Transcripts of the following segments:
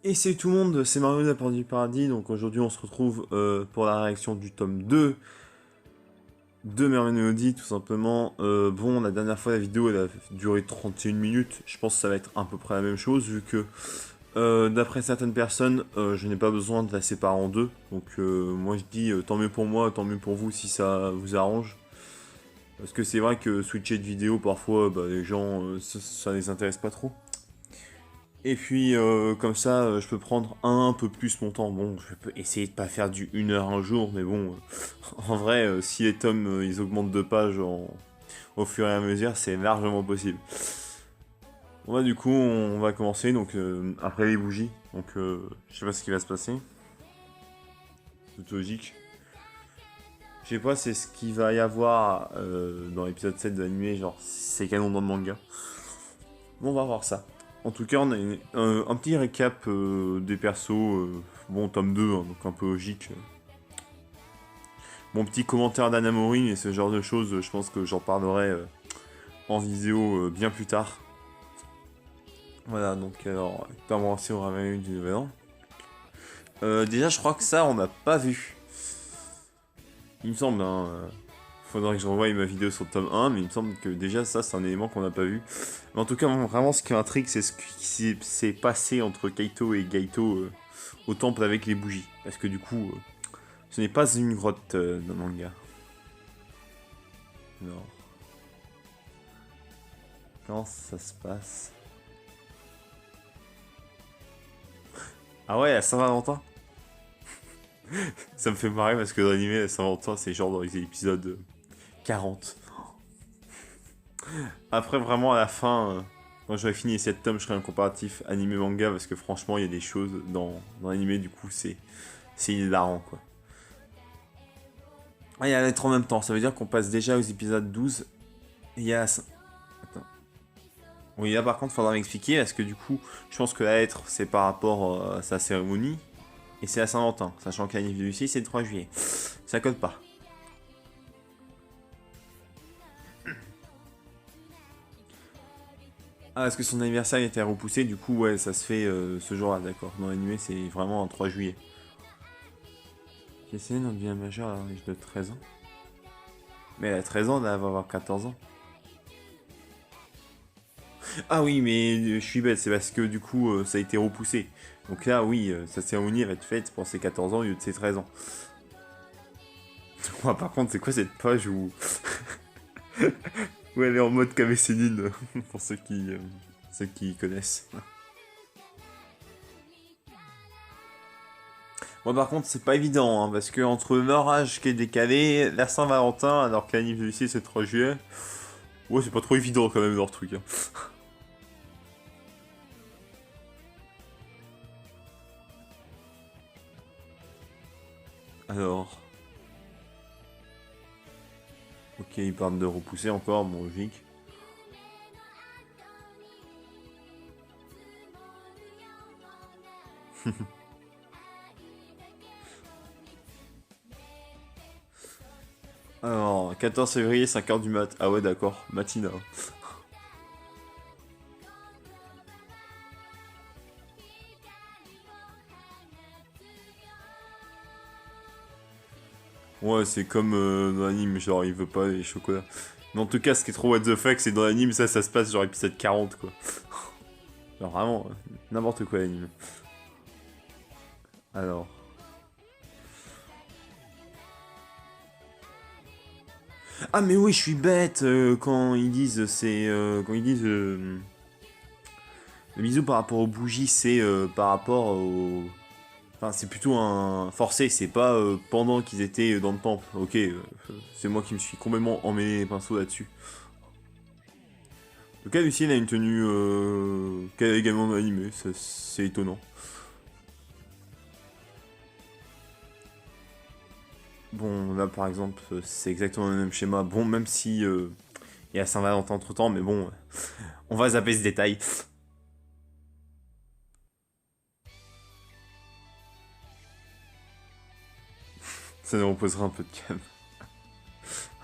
Et c'est tout le monde, c'est Mario de la Porte du Paradis, donc aujourd'hui on se retrouve pour la réaction du tome 2 de Merveille Mélodie, tout simplement. Bon, la dernière fois la vidéo elle a duré 31 minutes, je pense que ça va être à peu près la même chose, vu que d'après certaines personnes, je n'ai pas besoin de la séparer en deux, donc moi je dis tant mieux pour moi, tant mieux pour vous si ça vous arrange. Parce que c'est vrai que switcher de vidéo, parfois, les gens, ça les intéresse pas trop. Et puis, comme ça, je peux prendre un peu plus mon temps. Bon, je peux essayer de pas faire du 1 heure un jour, mais bon, en vrai, si les tomes, ils augmentent de pages au fur et à mesure, c'est largement possible. Bon, bah, du coup, on va commencer, donc, après les bougies. Donc, je sais pas ce qui va se passer. C'est logique. Je sais pas, c'est ce qu'il va y avoir dans l'épisode 7 de l'anime, genre, c'est canon dans le manga. Bon, on va voir ça. En tout cas, on a un petit récap des persos. Bon, tome 2, hein, donc un peu logique. Mon petit commentaire d'Anamori et ce genre de choses, je pense que j'en parlerai en vidéo bien plus tard. Voilà, donc alors, commencer au réveil du nouvel an. Déjà, je crois que ça, on n'a pas vu. Il me semble, hein. Faudrait que je revoie ma vidéo sur le tome 1, mais il me semble que déjà, ça, c'est un élément qu'on n'a pas vu. Mais en tout cas, vraiment, ce qui m'intrigue, c'est ce qui s'est passé entre Kaito et Gaito au temple avec les bougies. Parce que du coup, ce n'est pas une grotte dans le manga. Non. Comment ça se passe? Ah ouais, à Saint-Valentin. Ça me fait marrer parce que dans l'anime, à Saint-Valentin, c'est genre dans les épisodes 40. Après, vraiment, à la fin, quand j'aurai fini cette tome, je ferai un comparatif anime-manga parce que franchement, il y a des choses dans l'anime, du coup, c'est hilarant, quoi. Ah, il y a la lettre en même temps, ça veut dire qu'on passe déjà aux épisodes 12. Et il y a... Attends. Oui, là, par contre, faudra m'expliquer parce que du coup, je pense que la lettre, c'est par rapport à sa cérémonie. Et c'est à Saint-Valentin, sachant que l'anniversaire de Lucie, c'est le 3 juillet. Ça code pas. Ah, est-ce que son anniversaire était repoussé? Du coup, ouais, ça se fait ce jour-là, d'accord. Dans l'anime, c'est vraiment un 3 juillet. Jessie devient majeure à l'âge de 13 ans. Mais elle a 13 ans, elle va avoir 14 ans. Ah oui, mais je suis bête, c'est parce que du coup, ça a été repoussé. Donc là, oui, sa cérémonie va être faite pour ses 14 ans au lieu de ses 13 ans. Moi, par contre, c'est quoi cette page où elle est en mode Kame Sennin, pour ceux qui connaissent. Moi, par contre, c'est pas évident, hein, parce que entre leur âge qui est décalé, la Saint-Valentin, alors que l'anniversaire de Lucie c'est le 3 juillet, ouais, c'est pas trop évident quand même leur truc. Hein. Alors, ok, ils parlent de repousser encore, bon, logique. Alors, 14 février, 5h du mat. Ah ouais, d'accord, matina. Ouais, c'est comme dans l'anime, genre il veut pas les chocolats. Mais en tout cas, ce qui est trop what the fuck, c'est dans l'anime, ça se passe genre épisode 40, quoi. Genre vraiment, n'importe quoi l'anime. Alors. Ah mais oui, je suis bête quand ils disent, quand ils disent... le bisou par rapport aux bougies, c'est par rapport au... Enfin, c'est plutôt un forcé, c'est pas pendant qu'ils étaient dans le temple. Ok, c'est moi qui me suis complètement emmêlé les pinceaux là-dessus. En tout cas, Lucie, elle a une tenue qu'elle a également dans l'anime, c'est étonnant. Bon, là par exemple, c'est exactement le même schéma. Bon, même si il y a Saint-Valentin entre temps, mais bon, on va zapper ce détail. Ça nous reposera un peu de calme.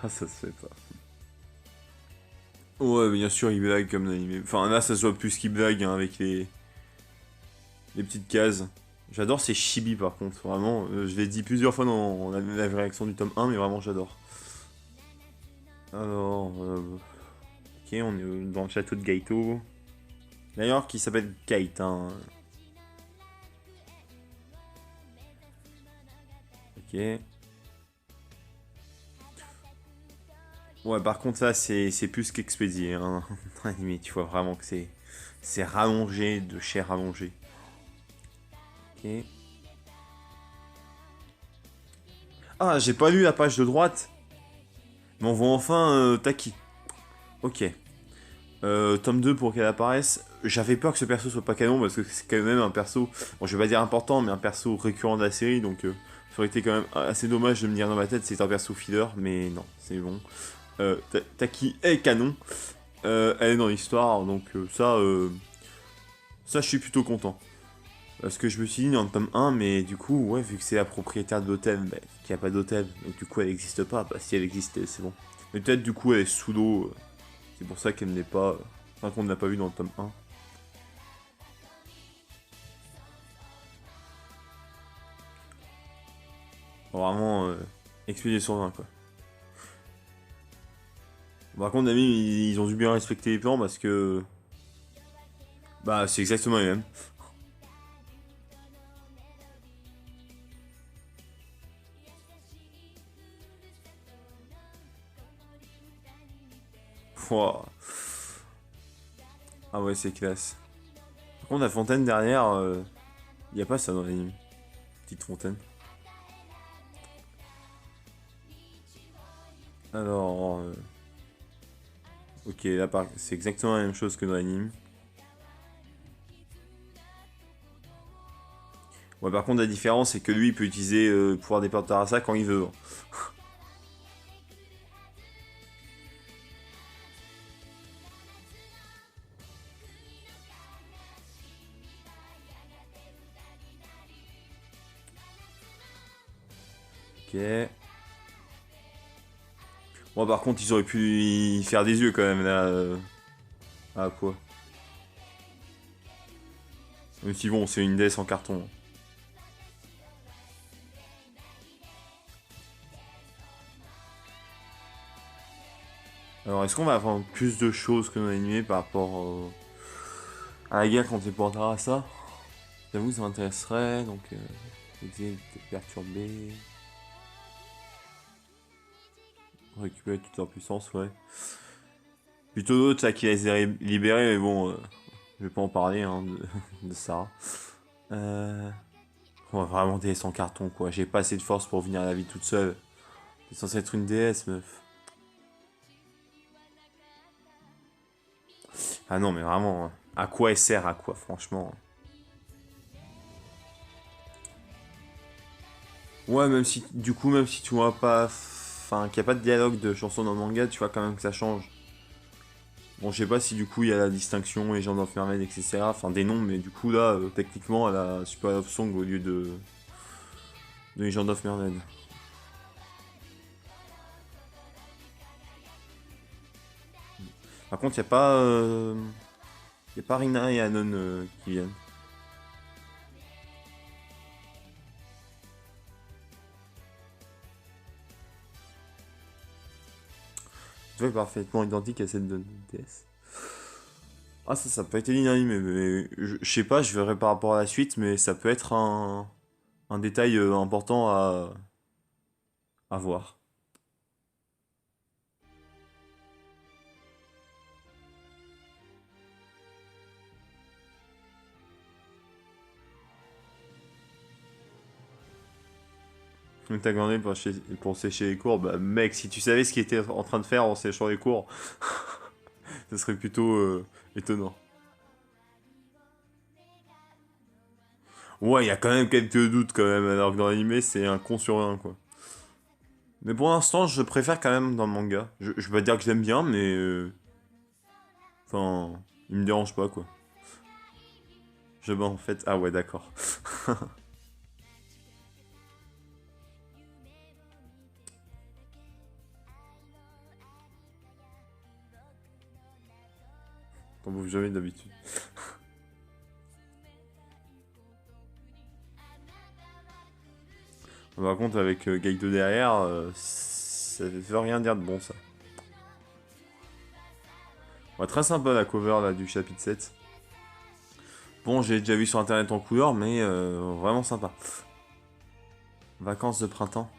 Ah, ça se fait pas. Ouais, bien sûr, il blague comme l'anime. Enfin, là, ça se voit plus qu'il blague hein, avec les. les petites cases. J'adore ces chibis par contre, vraiment. Je l'ai dit plusieurs fois dans la réaction du tome 1, mais vraiment j'adore. Alors, ok, on est dans le château de Gaito. D'ailleurs, qui s'appelle Kate, hein. Ok. Ouais, par contre, ça, c'est plus qu'expédié, hein. Mais tu vois vraiment que c'est rallongé, de chair allongée. Ok. Ah, j'ai pas lu la page de droite. Mais on voit enfin Taki. Ok. Tome 2 pour qu'elle apparaisse. J'avais peur que ce perso soit pas canon parce que c'est quand même un perso, bon je vais pas dire important, mais un perso récurrent de la série, donc ça aurait été quand même assez dommage de me dire dans ma tête c'est un perso filler, mais non, c'est bon. Taki est canon, elle est dans l'histoire, donc ça je suis plutôt content. Parce que je me suis dit dans le tome 1, mais du coup, ouais, vu que c'est la propriétaire de l'hôtel, bah, qu'il n'y a pas d'hôtel, donc du coup elle n'existe pas, bah si elle existait, c'est bon. Mais peut-être du coup elle est sous l'eau, c'est pour ça qu'elle n'est pas, enfin qu'on ne l'a pas vu dans le tome 1. Vraiment, expédié sur 20, quoi. Par contre, Nami, ils ont dû bien respecter les plans parce que. Bah, c'est exactement les mêmes. Pouah. Ah ouais, c'est classe. Par contre, la fontaine derrière, y a pas ça dans l'anime. Petite fontaine. Alors, ok, là, c'est exactement la même chose que dans l'anime. Ouais, par contre, la différence, c'est que lui, il peut utiliser le pouvoir des portes Tarasa quand il veut. Ok. Bon, par contre, ils auraient pu lui faire des yeux quand même, là. Ah, quoi. Même si bon, c'est une déesse en carton. Alors, est-ce qu'on va apprendre plus de choses que dans l'animé par rapport à la guerre contre les Pantarasa? J'avoue, ça m'intéresserait, donc essayer de perturber, récupérer toute leur puissance, ouais. Plutôt d'autres, ça qui les a libérés, mais bon, je vais pas en parler, hein, de ça. Euh... On va vraiment déesse en carton, quoi. J'ai pas assez de force pour venir à la vie toute seule. T'es censé être une déesse, meuf. Ah non, mais vraiment, à quoi elle sert, à quoi, franchement. Ouais, même si, du coup, même si tu vois pas, enfin, qu'il n'y a pas de dialogue de chanson dans le manga, tu vois quand même que ça change. Bon, je sais pas si du coup il y a la distinction Legend of Mermaid, etc. Enfin, des noms, mais du coup là, techniquement, elle a Super Love Song au lieu de Legend of Mermaid. Par contre, y a pas Rina et Anon qui viennent. Tu vois, parfaitement identique à celle de DS. Ah, ça peut être l'inanimé, mais je sais pas, je verrai par rapport à la suite, mais ça peut être un détail important à voir. T'as gagné pour sécher les cours, bah mec, si tu savais ce qu'il était en train de faire en séchant les cours, ce serait plutôt étonnant. Ouais, il y a quand même quelques doutes quand même, alors que dans l'animé, c'est un con sur un, quoi. Mais pour l'instant, je préfère quand même dans le manga. Je vais pas dire que j'aime bien, mais... Enfin, il me dérange pas, quoi. Je vais en fait... Ah ouais, d'accord. T'en bouffes jamais d'habitude. Par contre, avec Gaito derrière, ça veut rien dire de bon, ça. Ouais, très sympa la cover là du chapitre 7. Bon, j'ai déjà vu sur internet en couleur, mais vraiment sympa. Vacances de printemps.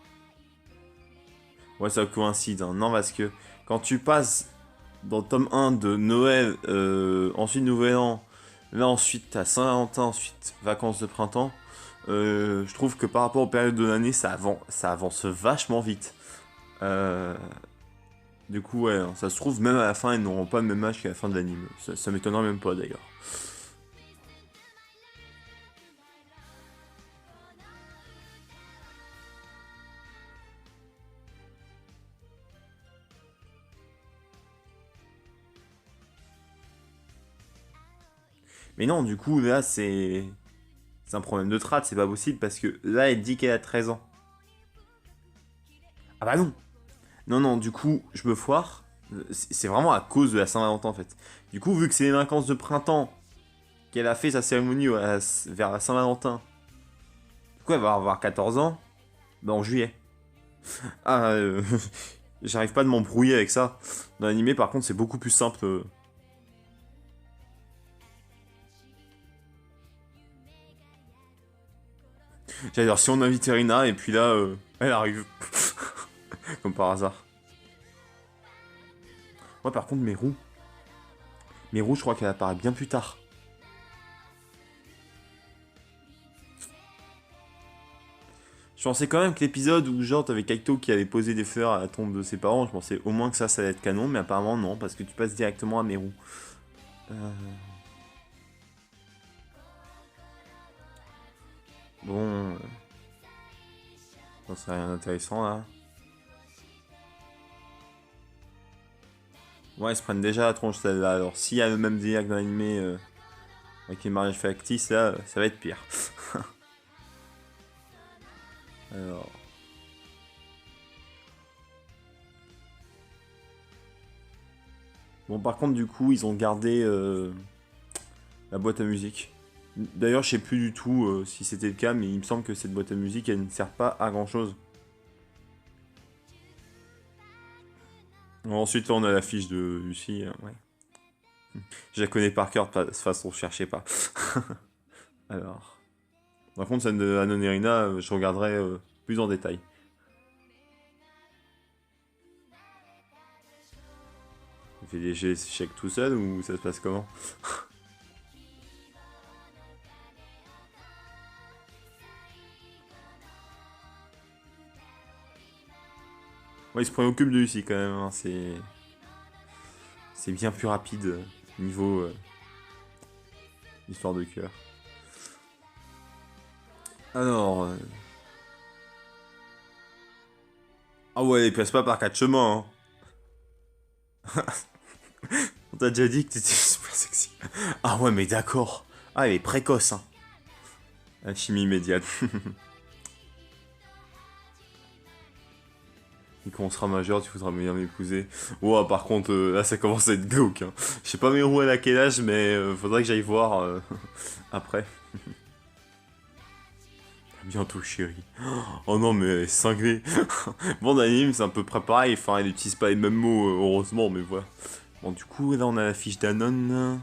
Ouais, ça coïncide, hein. Non, parce que quand tu passes dans le tome 1 de Noël, ensuite Nouvel An, là ensuite t'as Saint-Valentin, ensuite vacances de printemps, je trouve que par rapport aux périodes de l'année, ça avance vachement vite. Euh, du coup, ouais, hein, ça se trouve, même à la fin, ils n'auront pas le même âge qu'à la fin de l'anime. Ça m'étonnerait même pas d'ailleurs. Mais non, du coup, là, c'est un problème de trad, c'est pas possible parce que là, elle dit qu'elle a 13 ans. Ah bah non! Non, non, du coup, je me foire. C'est vraiment à cause de la Saint-Valentin en fait. Du coup, vu que c'est les vacances de printemps qu'elle a fait sa cérémonie vers la Saint-Valentin, du coup, elle va avoir 14 ans, bah en juillet. Ah, j'arrive pas de m'embrouiller avec ça. Dans l'animé, par contre, c'est beaucoup plus simple. J'allais dire, si on invite Irina, et puis là, elle arrive. Comme par hasard. Moi, par contre, Meru, je crois qu'elle apparaît bien plus tard. Je pensais quand même que l'épisode où genre t'avais Kaito qui allait poser des fleurs à la tombe de ses parents, je pensais au moins que ça allait être canon, mais apparemment non, parce que tu passes directement à Meru. Euh, Bon, non, c'est rien d'intéressant là. Ouais, ils se prennent déjà la tronche celle-là. Alors s'il y a le même délire que dans l'animé avec les mariages factices, là, ça va être pire. Alors. Bon, par contre, du coup, ils ont gardé la boîte à musique. D'ailleurs, je sais plus du tout si c'était le cas, mais il me semble que cette boîte à musique, elle ne sert pas à grand chose. Bon, ensuite, là, on a la fiche de Lucie. Ouais. Je la connais par cœur, de toute façon, je cherchais pas. Alors. Par contre, celle de Anon Irina, je regarderai plus en détail. Il fait des chèques tout seul ou ça se passe comment? Ouais, il se préoccupe de Lucie quand même, hein. C'est bien plus rapide niveau histoire de cœur. Alors. Ah ouais, il passe pas par quatre chemins, hein. On t'a déjà dit que t'étais super sexy. Ah ouais, mais d'accord. Ah, elle est précoce, hein. Alchimie immédiate. Et quand on sera majeur, tu voudras bien m'épouser. Oh, par contre, là, ça commence à être glauque, hein. Je sais pas mes roues elle a quel âge, mais faudrait que j'aille voir après. Bientôt, chérie. Oh non, mais elle est cinglée. Bon, dans l'anime, c'est un peu près pareil. Enfin, elle utilise pas les mêmes mots, heureusement, mais voilà. Bon, du coup, là, on a la fiche d'Anon.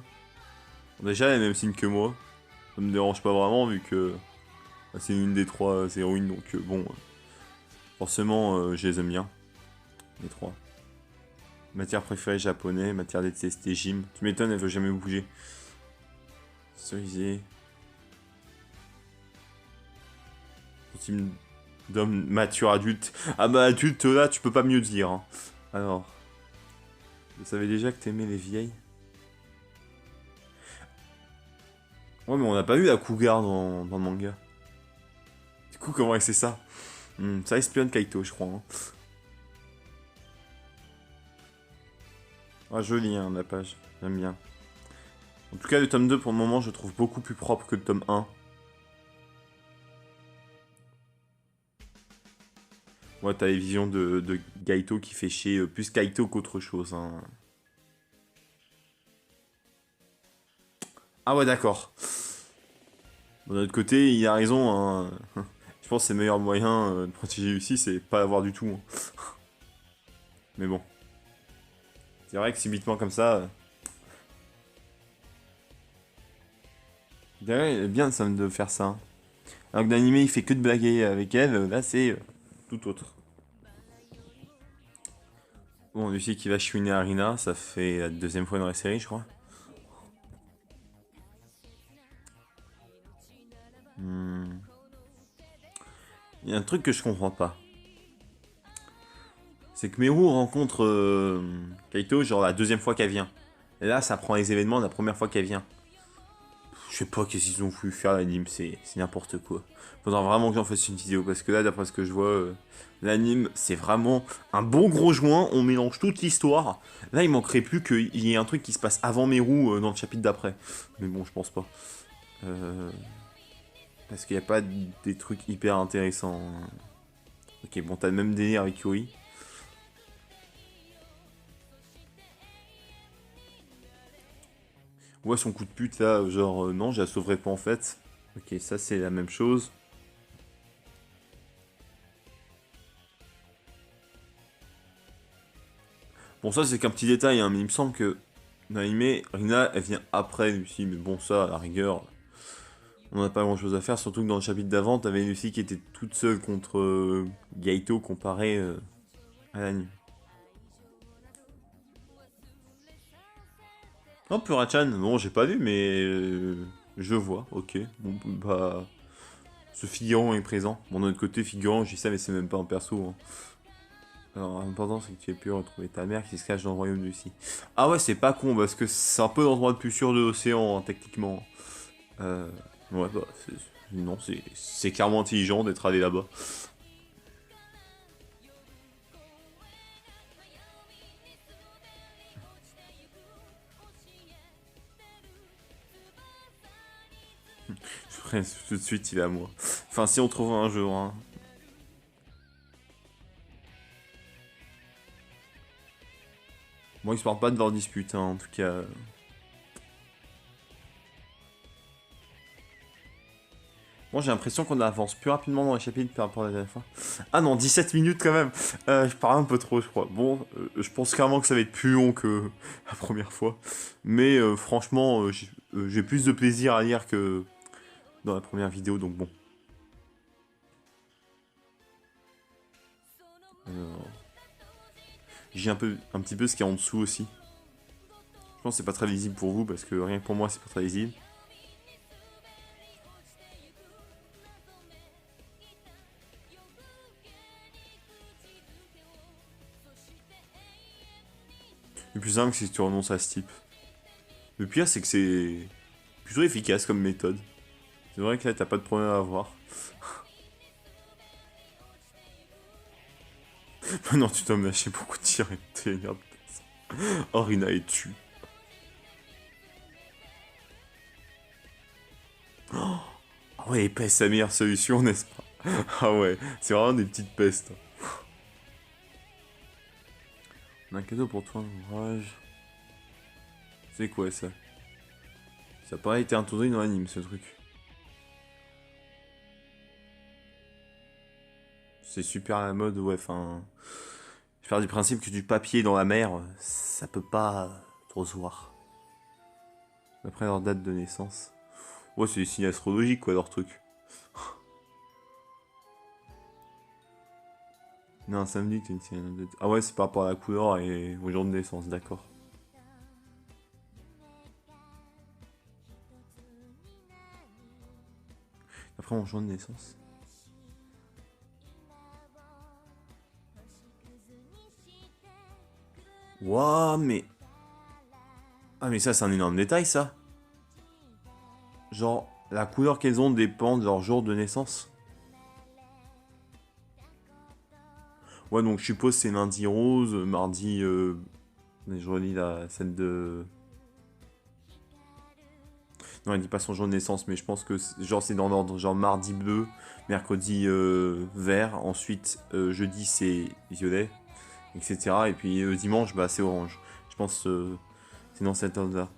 Bon, déjà, elle a le même signe que moi. Ça me dérange pas vraiment, vu que c'est une des trois héroïnes, donc bon. Forcément, je les aime bien. Les trois. Matière préférée japonais, matière détestée gym. Tu m'étonnes, elle veut jamais bouger. Cerisé. Team d'homme mature adulte. Ah bah adulte là, tu peux pas mieux dire, hein. Alors, je savais déjà que t'aimais les vieilles. Ouais, mais on n'a pas eu la cougar dans le manga. Du coup, comment c'est ça? Ça espionne Kaito, je crois, hein. Ah, joli, hein, la page. J'aime bien. En tout cas, le tome 2, pour le moment, je trouve beaucoup plus propre que le tome 1. Ouais, t'as les visions de Gaito qui fait chier plus Kaito qu'autre chose, hein. Ah ouais, d'accord. Bon, d'un autre côté, il a raison, hein. Je pense que le meilleur moyen de protéger Lucie, c'est pas l'avoir du tout. Hein. Mais bon. C'est vrai que subitement comme ça... D'ailleurs, bien ça de faire ça. Hein. Alors que dans l'anime, il fait que de blaguer avec elle, là c'est tout autre. Bon, Lucie qui va chouiner Arina, ça fait la deuxième fois dans la série, je crois. Il y a un truc que je comprends pas. C'est que Meru rencontre Kaito genre la deuxième fois qu'elle vient. Et là, ça prend les événements de la première fois qu'elle vient. Je sais pas qu'est-ce qu'ils ont voulu faire l'anime, c'est n'importe quoi. Faudra vraiment que j'en fasse une vidéo, parce que là, d'après ce que je vois, l'anime, c'est vraiment un bon gros joint, on mélange toute l'histoire. Là, il manquerait plus qu'il y ait un truc qui se passe avant Meru dans le chapitre d'après. Mais bon, je pense pas. Parce qu'il n'y a pas des trucs hyper intéressants. Ok, bon, t'as le même délire avec Yuri. Ouais, son coup de pute là, genre non, je la sauverai pas en fait. Ok, ça c'est la même chose. Bon, ça c'est qu'un petit détail, hein, mais il me semble que dans l'anime, Rina elle vient après Lucy, mais bon, ça à la rigueur, on n'a pas grand chose à faire, surtout que dans le chapitre d'avant, t'avais Lucy qui était toute seule contre Gaito comparé à l'anime. Oh, Purachan, non, j'ai pas vu, mais je vois, ok. Bon, bah. Ce figurant est présent. Bon, de notre côté, figurant, je dis ça, mais c'est même pas un perso. Hein. Alors, l'important, c'est que tu aies pu retrouver ta mère qui se cache dans le royaume de Lucie. Ah ouais, c'est pas con, parce que c'est un peu l'endroit le plus sûr de l'océan, hein, techniquement. Ouais, bah, non, c'est clairement intelligent d'être allé là-bas. Tout de suite, il est à moi. Enfin, si on trouve un jour, hein. Bon, ils se parlent pas de leur dispute, hein, en tout cas. Bon, j'ai l'impression qu'on avance plus rapidement dans les chapitres par rapport à la dernière fois. Ah non, 17 minutes quand même. Je parle un peu trop, je crois. Bon, je pense clairement que ça va être plus long que la première fois. Mais franchement, j'ai plus de plaisir à lire que dans la première vidéo, donc bon. Alors, j'ai un petit peu ce qu'il y a en dessous aussi. Je pense que c'est pas très visible pour vous, parce que rien que pour moi, c'est pas très visible. Le plus simple, c'est que tu renonces à ce type. Le pire, c'est que c'est plutôt efficace comme méthode. C'est vrai que là, t'as pas de problème à avoir. Maintenant, tu dois me lâcher beaucoup de tirs et de ténèbres. Orina est tue. Oh, ah ouais, épaisse, c'est la meilleure solution, n'est-ce pas? Ah ouais, c'est vraiment des petites pestes. On a un cadeau pour toi, l'ouvrage. C'est quoi ça? Ça a pas été introduit dans l'anime, ce truc. C'est super à la mode, ouais, enfin... Je pars du principe que du papier dans la mer, ça peut pas trop se voir. D'après leur date de naissance. Ouais, c'est des signes astrologiques, quoi, leur truc. Non, ça me dit que t'es une signe date. Ah ouais, c'est par rapport à la couleur et au jour de naissance, d'accord. Après mon jour de naissance. Waouh, mais... Ah mais ça, c'est un énorme détail, ça. Genre, la couleur qu'elles ont dépend de leur jour de naissance. Ouais, donc je suppose c'est lundi rose, mardi... je relis la celle de... Non, elle dit pas son jour de naissance, mais je pense que genre c'est dans l'ordre, genre mardi bleu, mercredi vert, ensuite jeudi c'est violet, etc. Et puis dimanche, bah c'est orange. Je pense c'est dans cet ordre-là.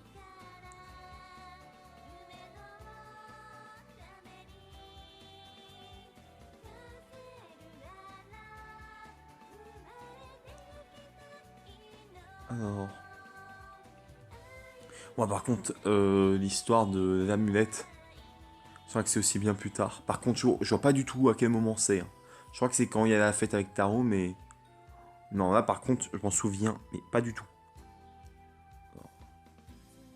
Alors... Moi, par contre, l'histoire de l'amulette, je crois que c'est aussi bien plus tard. Par contre, je vois pas du tout à quel moment c'est. Hein. Je crois que c'est quand il y a la fête avec Taro, mais... Non, là, par contre, je m'en souviens, mais pas du tout.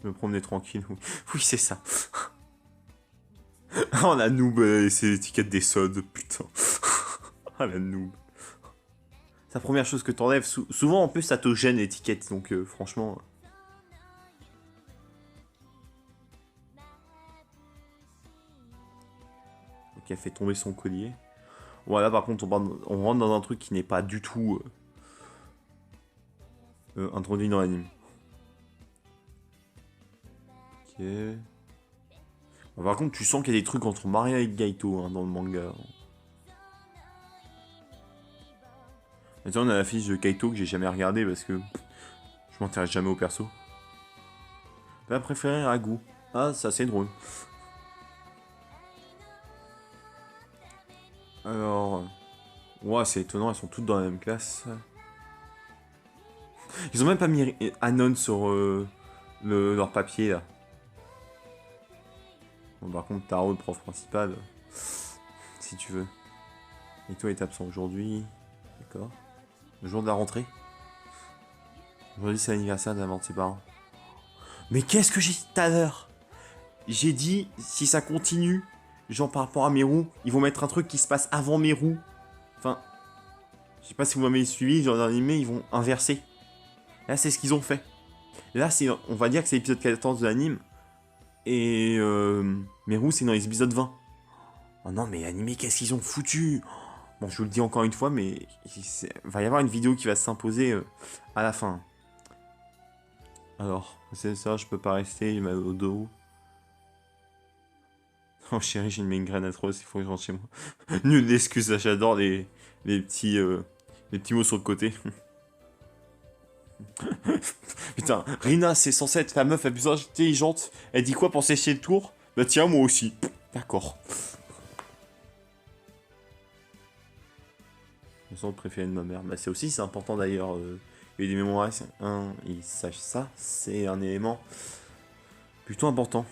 Je me promener tranquille. Oui, c'est ça. Oh, la noob, c'est l'étiquette des sods, putain. Ah, la noob. C'est la première chose que t'enlèves. Souvent, en plus, ça te gêne l'étiquette, donc franchement... Donc, elle fait tomber son collier. Voilà, par contre, on rentre dans un truc qui n'est pas du tout introduit dans l'anime. Ok. Bon, par contre, tu sens qu'il y a des trucs entre Maria et Gaito hein, dans le manga. Maintenant, on a la fiche de Kaito que j'ai jamais regardé parce que je m'intéresse jamais au perso. Plat préféré à goût. Ah, ça c'est drôle. Alors... Ouais, c'est étonnant, elles sont toutes dans la même classe. Ils ont même pas mis Anon sur leur papier, là. Bon, par contre, Taro, le prof principal, si tu veux. Et toi, est absent aujourd'hui. D'accord. Le jour de la rentrée. Aujourd'hui, c'est l'anniversaire de la mort de ses parents. Mais qu'est-ce que j'ai dit tout à l'heure? J'ai dit, si ça continue, genre par rapport à Meru, ils vont mettre un truc qui se passe avant Meru. Enfin, je sais pas si vous m'avez suivi, genre dans l'anime, ils vont inverser. Là, c'est ce qu'ils ont fait. Là, on va dire que c'est l'épisode 14 de l'anime. Et Meru, c'est dans l'épisode 20. Oh non, mais animé, qu'est-ce qu'ils ont foutu? Bon, je vous le dis encore une fois, mais il va y avoir une vidéo qui va s'imposer à la fin. Alors, c'est ça, je peux pas rester, il m'a au dos. Oh chérie, j'ai une migraine atroce, il faut que je rentre chez moi. Nulle excuse, j'adore les petits mots sur le côté. Putain, Rina, c'est censé être la meuf la plus intelligente. Elle dit quoi pour sécher le tour? Bah tiens, moi aussi. D'accord. Le son préféré de ma mère. Bah c'est important d'ailleurs. Il y a des mémoires, ils sachent ça. C'est un élément plutôt important.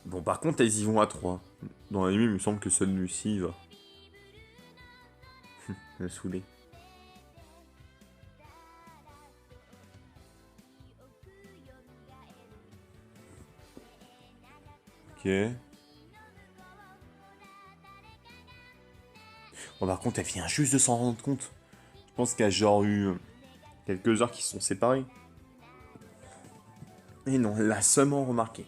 Bon, par contre, elles y vont à 3. Dans l'anime, il me semble que seule Lucie va. Me saouler. Ok. Bon, par contre, elle vient juste de s'en rendre compte. Je pense qu'il y a genre eu quelques heures qui se sont séparées. Et non, elle l'a seulement remarqué.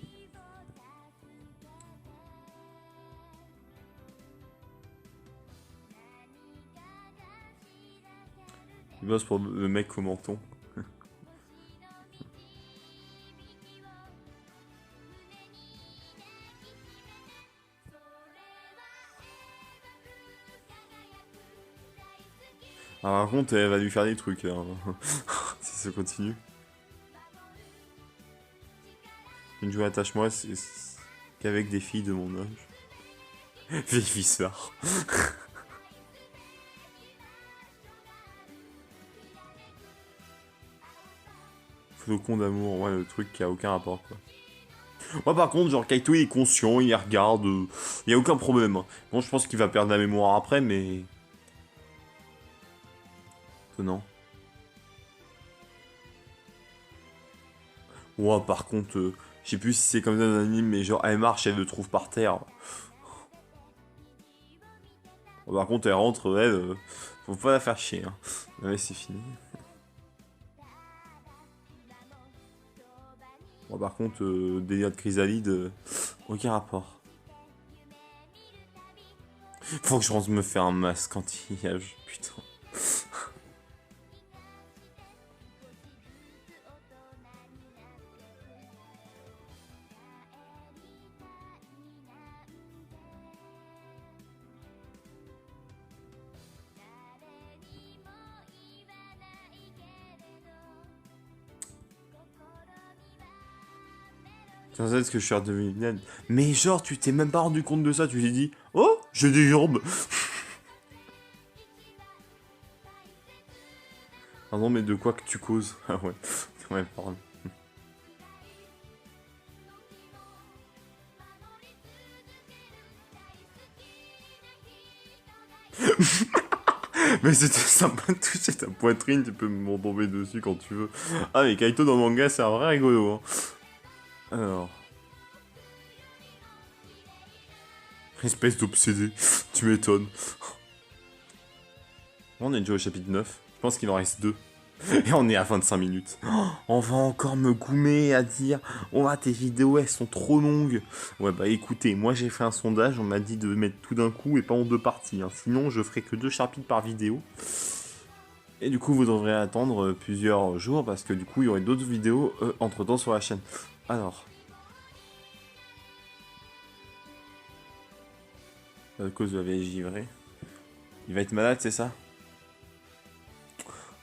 Il bosse pour le mec au menton. Alors, par contre, elle va lui faire des trucs, là. Si ça continue. Une jouée attache-moi, c'est qu'avec des filles de mon âge. Vieille fissard. Flocon d'amour, ouais, le truc qui a aucun rapport, quoi. Moi, par contre, genre, Kaito, il est conscient, il regarde, il y a aucun problème. Hein. Bon, je pense qu'il va perdre la mémoire après, mais... Étonnant. Ouais, par contre, je sais plus si c'est comme ça dans l'anime, mais genre, elle marche, elle le trouve par terre. Bon, par contre, elle rentre, elle, faut pas la faire chier. Hein. Ouais, c'est fini. Bon, par contre, délire de chrysalide, aucun rapport. Faut que je rentre me faire un masque anti-âge, putain. C'est ce que je suis redevenu naine. Mais genre, tu t'es même pas rendu compte de ça, tu t'es dit, oh, j'ai des jambes. Ah non, mais de quoi que tu causes? Ah ouais, ouais, pardon. Mais c'était sympa de toucher ta poitrine, tu peux m'en tomber dessus quand tu veux. Ah, mais Kaito dans le manga, c'est un vrai rigolo, hein. Alors... Espèce d'obsédé, tu m'étonnes. On est déjà au chapitre 9. Je pense qu'il en reste 2. Et on est à 25 minutes. Oh, on va encore me goumer à dire oh, tes vidéos elles sont trop longues. Ouais, bah écoutez, moi j'ai fait un sondage, on m'a dit de mettre tout d'un coup et pas en 2 parties. Hein. Sinon, je ferai que 2 chapitres par vidéo. Et du coup, vous devrez attendre plusieurs jours parce que du coup, il y aurait d'autres vidéos entre temps sur la chaîne. Alors. À cause de la vieille givrée. Il va être malade, c'est ça?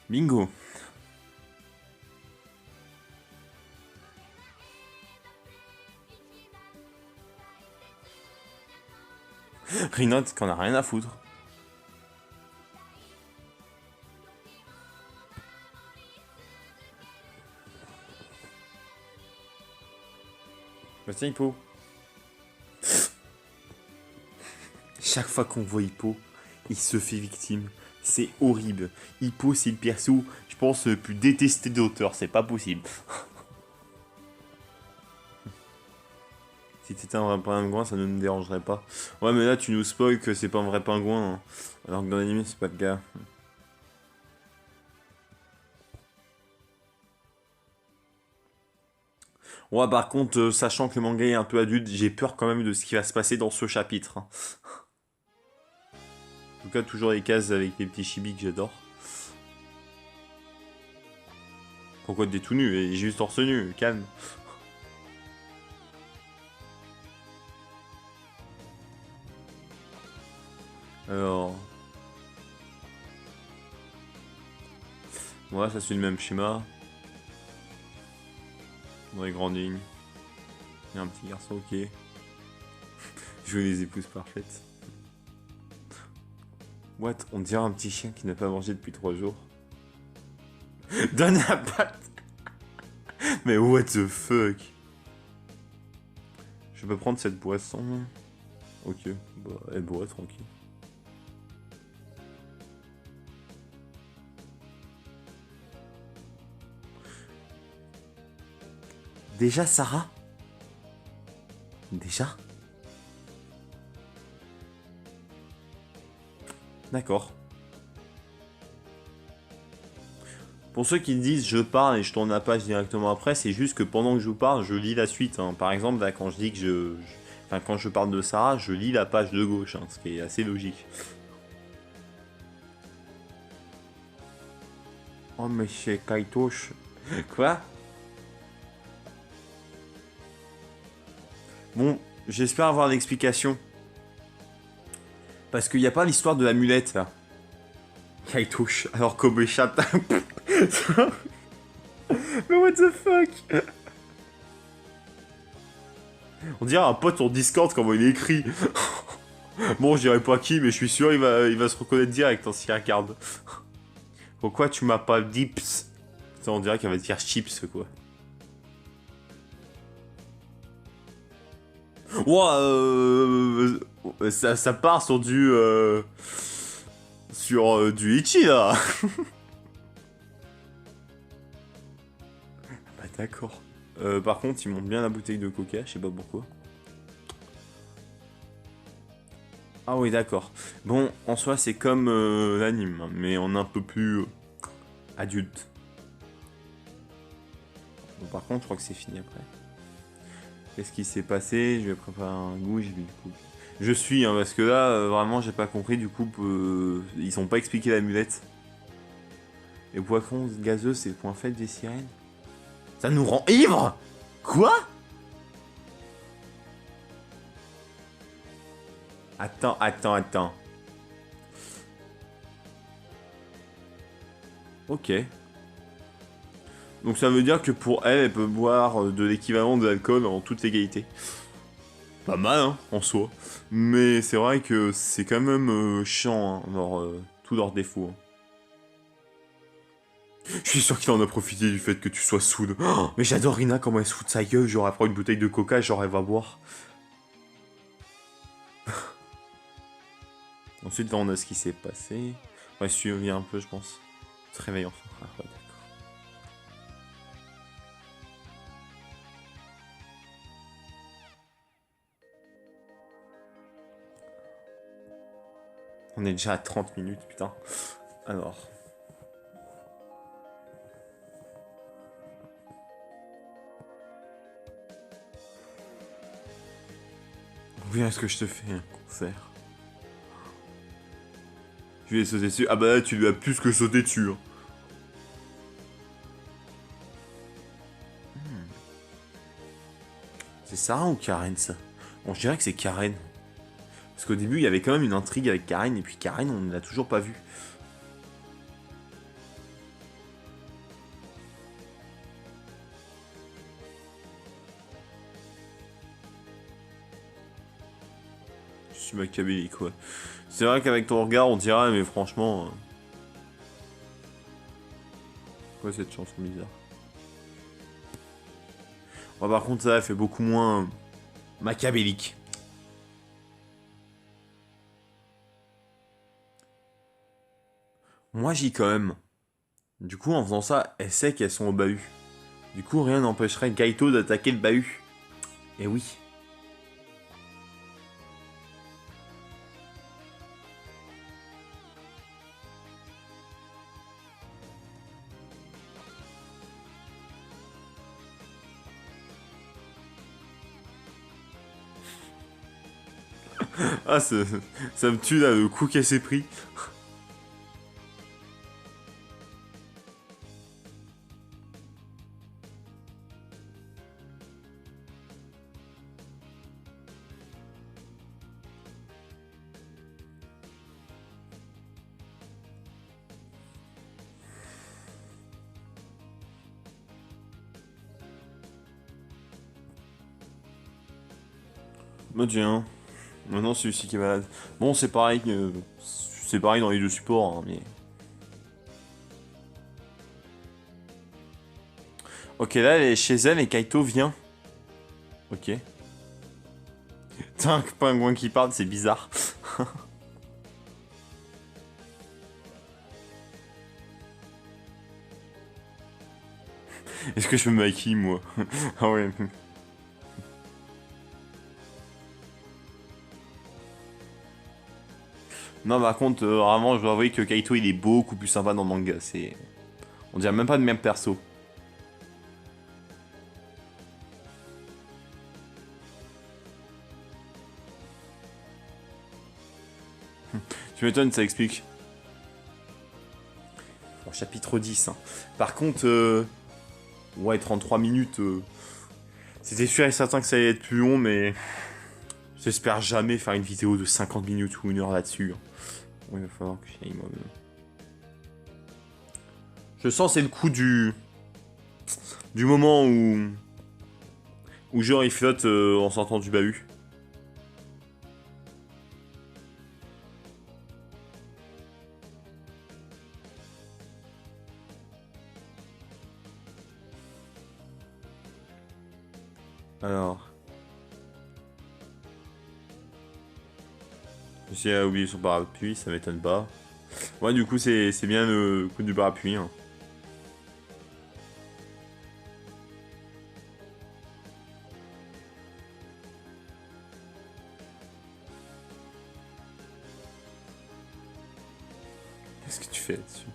Bingo! Rinote qu'on a rien à foutre. Bah tiens, Hippo. Chaque fois qu'on voit Hippo, il se fait victime. C'est horrible. Hippo, c'est le perso, je pense, le plus détesté de l'auteur. C'est pas possible. Si t'étais un vrai pingouin, ça ne nous dérangerait pas. Ouais, mais là, tu nous spoil que c'est pas un vrai pingouin. Hein. Alors que dans l'anime, c'est pas le cas. Ouais, par contre, sachant que le manga est un peu adulte, j'ai peur quand même de ce qui va se passer dans ce chapitre. Hein. En tout cas, toujours les cases avec les petits chibis que j'adore. Pourquoi t'es tout nu? Et juste torse nu, calme. Alors... Voilà, ça suit le même schéma. Dans les grandes lignes. Il y a un petit garçon, ok. Je veux les épouses parfaites. What? On dirait un petit chien qui n'a pas mangé depuis 3 jours. Donne la patte. Mais what the fuck? Je peux prendre cette boisson. Ok, bah elle boit tranquille. Déjà Sarah? Déjà? D'accord. Pour ceux qui disent je parle et je tourne la page directement après, c'est juste que pendant que je vous parle, je lis la suite. Hein. Par exemple, là, quand je dis que Enfin, quand je parle de Sarah, je lis la page de gauche, hein, ce qui est assez logique. Oh, mais c'est Kaitosh. Quoi? Bon, j'espère avoir l'explication. Parce qu'il n'y a pas l'histoire de l'amulette, là. Kaitosh, alors Kobe Chat. Mais what the fuck? On dirait un pote sur Discord comment il est écrit. Bon, je dirais pas qui, mais je suis sûr il va se reconnaître direct hein, s'il regarde. Pourquoi tu m'as pas dips? Ça, on dirait qu'elle va dire chips, quoi. Ouah, ça part sur du... du Ichi, là. Bah d'accord. Par contre, ils montent bien la bouteille de coca, je sais pas pourquoi. Ah oui, d'accord. Bon, en soi, c'est comme l'anime, hein, mais en un peu plus adulte. Bon, par contre, je crois que c'est fini après. Qu'est-ce qui s'est passé? Je vais préparer un goût, j'ai vu du coup. Je suis, hein, parce que là, vraiment, j'ai pas compris, du coup, ils ont pas expliqué l'amulette. Les poissons gazeux, c'est le point faible des sirènes. Ça nous rend ivres? Quoi? Attends. Ok. Donc ça veut dire que pour elle, elle peut boire de l'équivalent de l'alcool en toute égalité. Pas mal, hein, en soi. Mais c'est vrai que c'est quand même chiant, hein, tous leurs défauts. Hein. Je suis sûr qu'il en a profité du fait que tu sois soude. Oh, mais j'adore Rina, comment elle se fout de sa gueule. Genre, elle prend une bouteille de coca, genre, elle va boire. Ensuite, là, on a ce qui s'est passé. On va suivre un peu, je pense. Se réveille enfin. Ah, ouais, d'accord. On est déjà à 30 minutes, putain. Alors. Viens, est-ce que je te fais un concert? Tu lui as sauté dessus. Ah bah là, tu lui as plus que sauté dessus. Hein. C'est Sarah ou Karen, ça? Bon, je dirais que c'est Karen. Parce qu'au début, il y avait quand même une intrigue avec Karen, et puis Karen, on ne l'a toujours pas vue. Je suis machiavélique, ouais. C'est vrai qu'avec ton regard, on dirait, mais franchement... Quoi cette chanson bizarre? Bon, par contre, ça, elle fait beaucoup moins... machiavélique. Moi, j'y quand même. Du coup, en faisant ça, elle sait qu'elles sont au bahut. Du coup, rien n'empêcherait Gaito d'attaquer le bahut. Et oui. Ah, ça me tue là, le coup qu'elle s'est pris. Bah tiens, maintenant celui-ci qui est malade. Bon, c'est pareil c'est pareil dans les deux supports, hein, mais... Ok, là, elle est chez elle et Kaito vient. Ok. T'as un pingouin qui parle, c'est bizarre. Est-ce que je me maquille, moi? Ah ouais. Non, par contre, vraiment, je dois avouer que Kaito, il est beaucoup plus sympa dans le manga. C'est... On dirait même pas de même perso. Tu m'étonnes, ça explique. Bon, chapitre 10. Hein. Par contre, ouais, 33 minutes. C'était sûr et certain que ça allait être plus long, mais... J'espère jamais faire une vidéo de 50 minutes ou 1 heure là-dessus. Hein. Ouais, il va falloir que j'y aille moi-même. Je sens c'est le coup du moment où genre il flotte en sortant du bahut. Alors... Si elle a oublié son parapluie, ça m'étonne pas. Ouais, du coup, c'est bien le coup du parapluie. Hein. Qu'est-ce que tu fais là-dessus?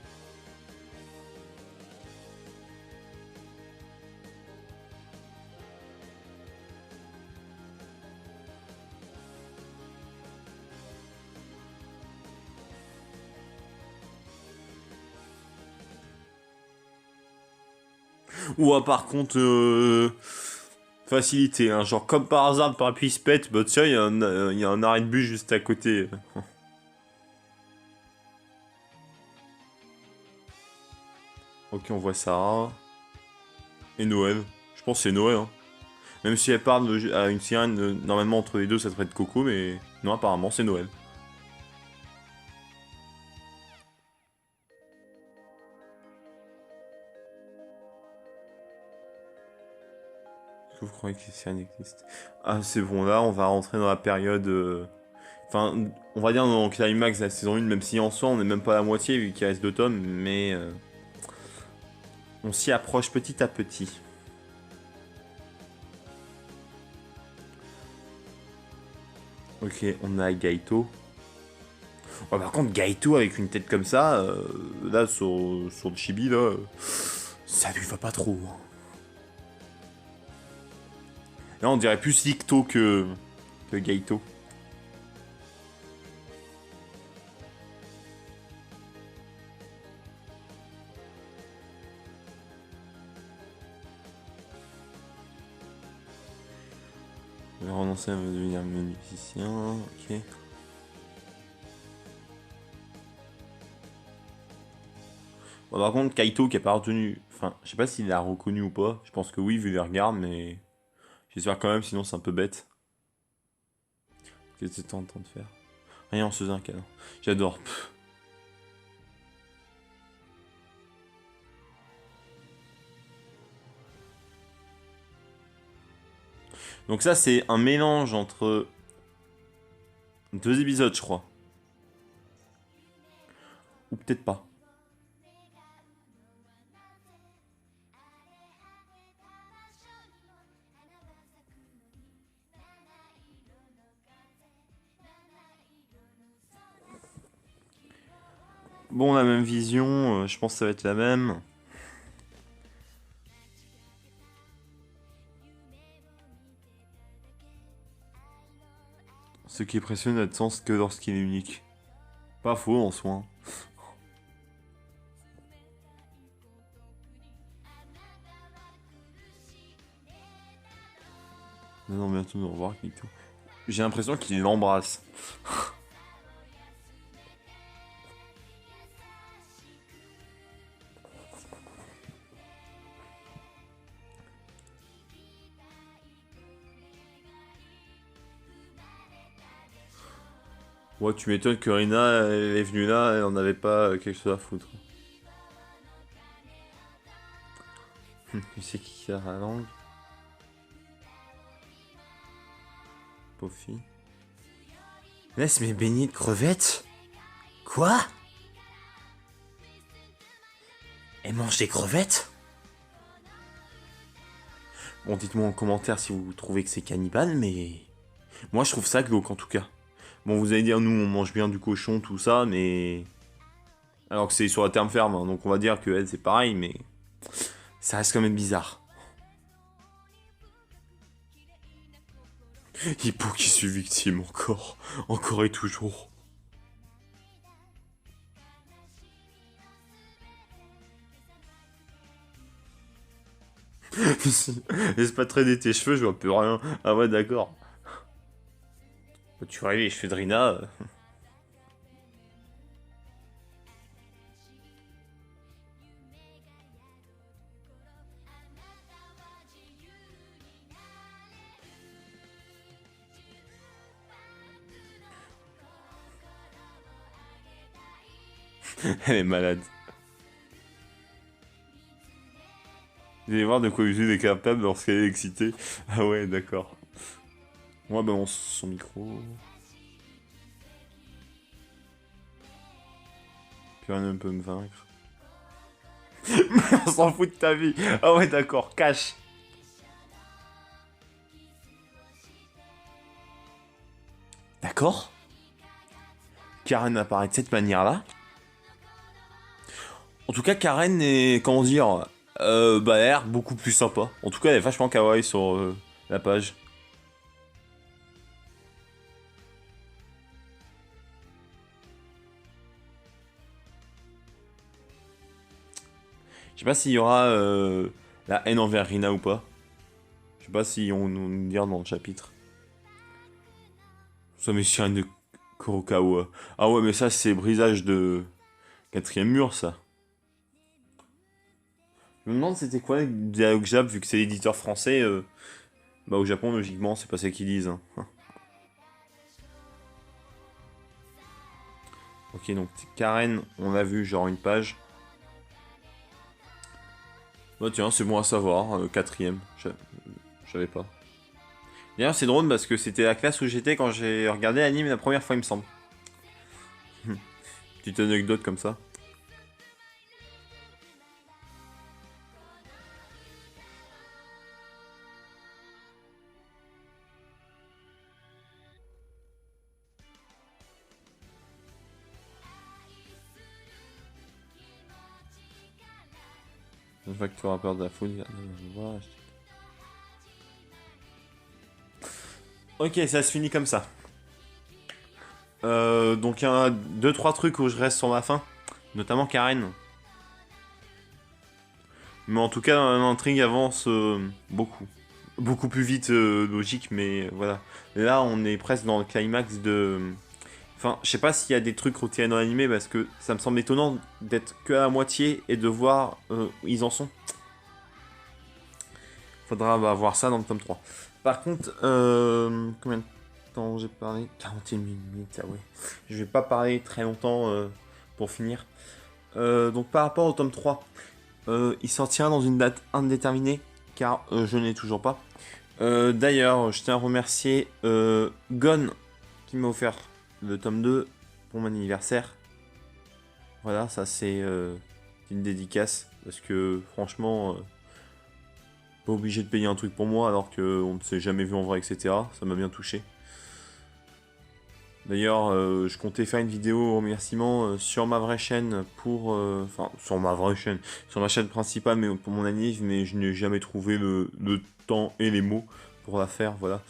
Ou par contre, facilité, hein. Genre comme par hasard, le parapluie se pète, bah tiens, il y a un arrêt de bus juste à côté. Ok, on voit Sarah. Et Noël. Je pense que c'est Noël. Hein. Même si elle parle à une sirène, normalement entre les deux ça devrait être Coco, mais non, apparemment c'est Noël. que vous croyez que les séries existent? Ah, c'est bon, là, on va rentrer dans la période... Enfin, on va dire dans le climax de la saison 1, même si en soi, on n'est même pas à la moitié, vu qu'il reste 2 tomes, mais... on s'y approche petit à petit. Ok, on a Gaito. Oh, par contre, Gaito avec une tête comme ça, là, sur le chibi, là, ça lui va pas trop. Hein. Là, on dirait plus Licto que Gaito. Je vais renoncer à devenir musicien, ok. Bon, par contre, Kaito qui a pas retenu... Enfin, je sais pas s'il l'a reconnu ou pas. Je pense que oui, vu les regards, mais... J'espère quand même, sinon c'est un peu bête. Qu'est-ce que t'es en train de faire? Rien, on se faisait un câlin. J'adore. Pff. Donc ça, c'est un mélange entre... 2 épisodes, je crois. Ou peut-être pas. Bon, la même vision, je pense que ça va être la même. Ce qui est précieux n'a de sens que lorsqu'il est unique. Pas faux en soi. Non, bientôt nous revoir, Kiko. J'ai l'impression qu'il l'embrasse. Ouais, tu m'étonnes que Rina, elle est venue là, elle en avait pas quelque chose à foutre. Tu sais qui sert la langue? Pauvre fille. Laisse mes beignets de crevettes? Quoi? Elle mange des crevettes? Bon, dites-moi en commentaire si vous trouvez que c'est cannibale, mais... Moi, je trouve ça glauque, en tout cas. Bon, vous allez dire, nous, on mange bien du cochon, tout ça, mais... Alors que c'est sur la terme ferme, hein, donc on va dire que elle, c'est pareil, mais... Ça reste quand même bizarre. Hippo qui suis victime, encore. Encore et toujours. Laisse pas traîner tes cheveux, je vois plus rien. Ah ouais, d'accord. Tu rêves les cheveux de Rina. Elle est malade. Vous allez voir de quoi Usul est capable lorsqu'elle est excitée. Ah ouais, d'accord. Ouais, bah on son micro. Puis rien ne peut me vaincre. On s'en fout de ta vie. Ah ouais, d'accord, cache. D'accord. Karen apparaît de cette manière-là. En tout cas, Karen est, comment dire, bah, elle a l'air beaucoup plus sympa. En tout cas, elle est vachement kawaii sur la page. Je sais pas s'il y aura la haine envers Rina ou pas. Je sais pas si on nous dire dans le chapitre. Ça mais Sirène de Kurokawa. Ah ouais, mais ça, c'est brisage de quatrième mur, ça. Je me demande c'était quoi le dialogue Jap, vu que c'est l'éditeur français. Bah au Japon, logiquement, c'est pas ça qu'ils disent. Hein. Ok, donc Karen, on l'a vu, genre une page. Bah tiens, c'est bon à savoir, quatrième. Je savais pas. D'ailleurs, c'est drôle parce que c'était la classe où j'étais quand j'ai regardé l'anime la première fois, il me semble. Petite anecdote comme ça. Je vois que tu auras peur de la foule. Ok, ça se finit comme ça. Donc il y a 2-3 trucs où je reste sur ma faim. Notamment Karen. Mais en tout cas, l'intrigue avance beaucoup. Beaucoup plus vite, logique, mais voilà. Là, on est presque dans le climax de... Enfin, je sais pas s'il y a des trucs retirés dans l'animé, parce que ça me semble étonnant d'être que à la moitié et de voir où ils en sont. Faudra voir ça dans le tome 3. Par contre, combien de temps j'ai parlé? 41 minutes, ah ouais. Je vais pas parler très longtemps pour finir. Donc par rapport au tome 3, il sortira dans une date indéterminée, car je n'ai toujours pas. D'ailleurs, je tiens à remercier Gon qui m'a offert le tome 2 pour mon anniversaire. Voilà, ça c'est une dédicace, parce que franchement, pas obligé de payer un truc pour moi alors qu'on ne s'est jamais vu en vrai, etc. Ça m'a bien touché. D'ailleurs, je comptais faire une vidéo remerciement sur ma vraie chaîne pour... Enfin, sur ma vraie chaîne, sur ma chaîne principale mais pour mon anniv, mais je n'ai jamais trouvé le temps et les mots pour la faire, voilà.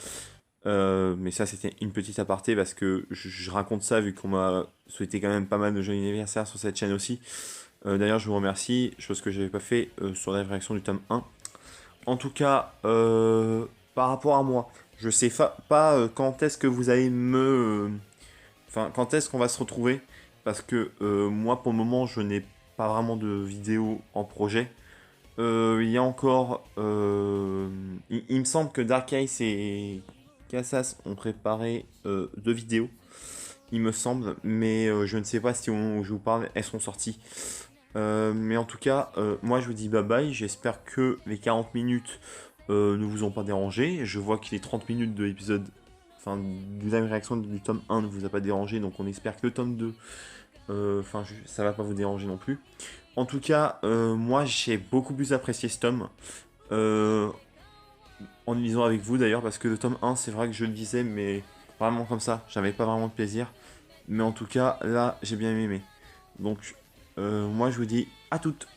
Mais ça, c'était une petite aparté parce que je raconte ça vu qu'on m'a souhaité quand même pas mal de joyeux anniversaire sur cette chaîne aussi. D'ailleurs, je vous remercie, chose que j'avais pas fait sur la réaction du tome 1. En tout cas, par rapport à moi, je sais pas quand est-ce que vous allez me... Enfin, quand est-ce qu'on va se retrouver? Parce que moi, pour le moment, je n'ai pas vraiment de vidéo en projet. Il y a encore... il me semble que Dark Ice et Kassas ont préparé 2 vidéos. Il me semble, mais je ne sais pas si au moment où je vous parle, elles sont sorties. Mais en tout cas, moi je vous dis bye bye. J'espère que les 40 minutes ne vous ont pas dérangé. Je vois que les 30 minutes de l'épisode, enfin, de la réaction du tome 1 ne vous a pas dérangé. Donc on espère que le tome 2, enfin, ça va pas vous déranger non plus. En tout cas, moi j'ai beaucoup plus apprécié ce tome. En le lisant avec vous d'ailleurs, parce que le tome 1, c'est vrai que je le disais, mais vraiment comme ça, j'avais pas vraiment de plaisir. Mais en tout cas, là, j'ai bien aimé. Donc, moi je vous dis à toutes.